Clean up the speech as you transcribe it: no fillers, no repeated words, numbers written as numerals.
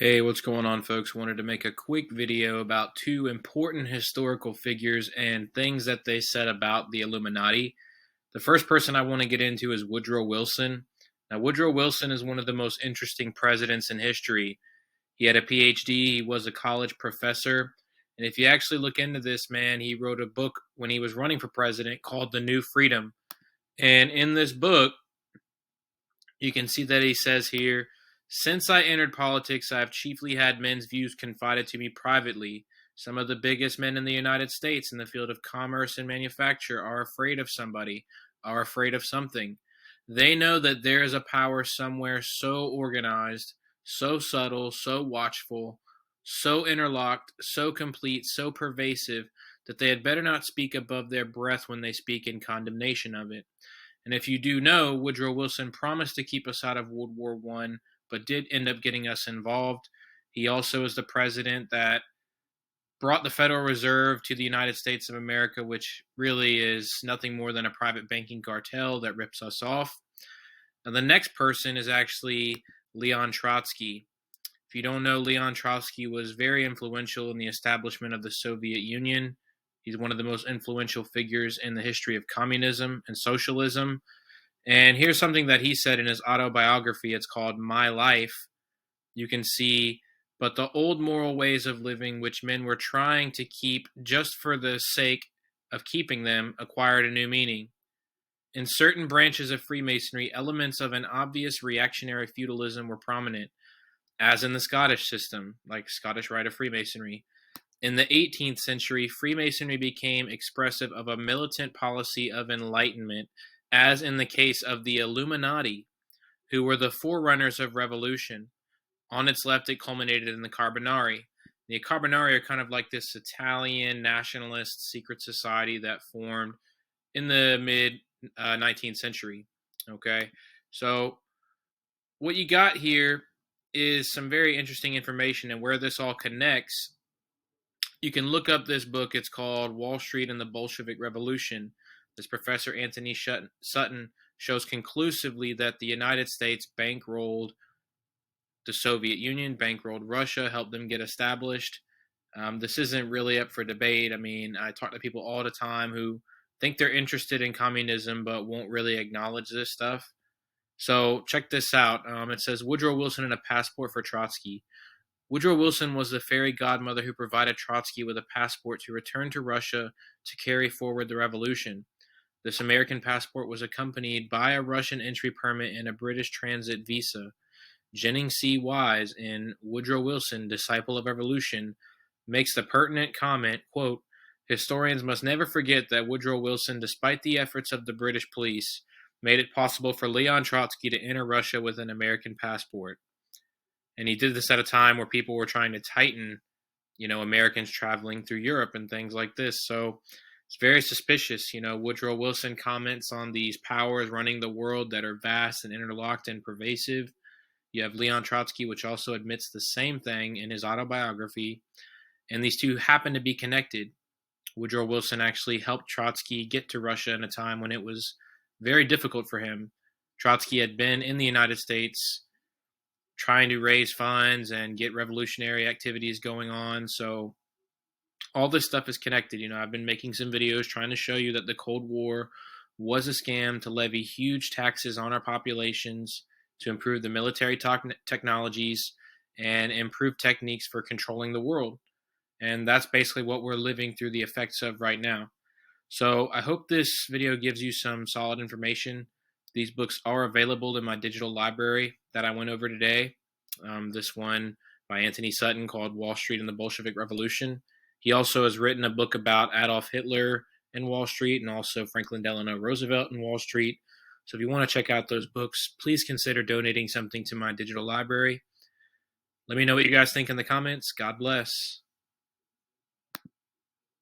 Hey, what's going on, folks? Wanted to make a quick video about two important historical figures and things that they said about the Illuminati. The first person I want to get into is Woodrow Wilson. Now, Woodrow Wilson is one of the most interesting presidents in history. He had a PhD, he was a college professor, and if you actually look into this man, he wrote a book when he was running for president called The New Freedom. And in this book, you can see that he says here, since I entered politics, I have chiefly had men's views confided to me privately. Some of the biggest men in the United States in the field of commerce and manufacture are afraid of somebody, are afraid of something. They know that there is a power somewhere so organized, so subtle, so watchful, so interlocked, so complete, so pervasive, that they had better not speak above their breath when they speak in condemnation of it. And if you do know, Woodrow Wilson promised to keep us out of World War I, but did end up getting us involved. He also is the president that brought the Federal Reserve to the United States of America, which really is nothing more than a private banking cartel that rips us off. Now, the next person is actually Leon Trotsky. If you don't know, Leon Trotsky was very influential in the establishment of the Soviet Union. He's one of the most influential figures in the history of communism and socialism. And here's something that he said in his autobiography. It's called My Life. You can see, but the old moral ways of living which men were trying to keep just for the sake of keeping them acquired a new meaning. In certain branches of Freemasonry, elements of an obvious reactionary feudalism were prominent, as in the Scottish system, like Scottish Rite of Freemasonry. In the 18th century, Freemasonry became expressive of a militant policy of enlightenment, as in the case of the Illuminati, who were the forerunners of revolution. On its left, it culminated in the Carbonari. The Carbonari are kind of like this Italian nationalist secret society that formed in the mid 19th century. Okay, so what you got here is some very interesting information, and where this all connects, you can look up this book. It's called Wall Street and the Bolshevik Revolution. This Professor Anthony Sutton shows conclusively that the United States bankrolled the Soviet Union, bankrolled Russia, helped them get established. This isn't really up for debate. I mean, I talk to people all the time who think they're interested in communism but won't really acknowledge this stuff. So check this out. It says Woodrow Wilson and a passport for Trotsky. Woodrow Wilson was the fairy godmother who provided Trotsky with a passport to return to Russia to carry forward the revolution. This American passport was accompanied by a Russian entry permit and a British transit visa. Jennings C. Wise in Woodrow Wilson, Disciple of Evolution, makes the pertinent comment, quote, historians must never forget that Woodrow Wilson, despite the efforts of the British police, made it possible for Leon Trotsky to enter Russia with an American passport. And he did this at a time where people were trying to tighten, Americans traveling through Europe and things like this. So it's very suspicious. Woodrow Wilson comments on these powers running the world that are vast and interlocked and pervasive. You have Leon Trotsky, which also admits the same thing in his autobiography. And these two happen to be connected. Woodrow Wilson actually helped Trotsky get to Russia in a time when it was very difficult for him. Trotsky had been in the United States trying to raise funds and get revolutionary activities going on. So all this stuff is connected. I've been making some videos trying to show you that the Cold War was a scam to levy huge taxes on our populations, to improve the military technologies, and improve techniques for controlling the world. And that's basically what we're living through the effects of right now. So I hope this video gives you some solid information. These books are available in my digital library that I went over today. This one by Anthony Sutton called Wall Street and the Bolshevik Revolution. He also has written a book about Adolf Hitler and Wall Street, and also Franklin Delano Roosevelt and Wall Street. So if you want to check out those books, please consider donating something to my digital library. Let me know what you guys think in the comments. God bless.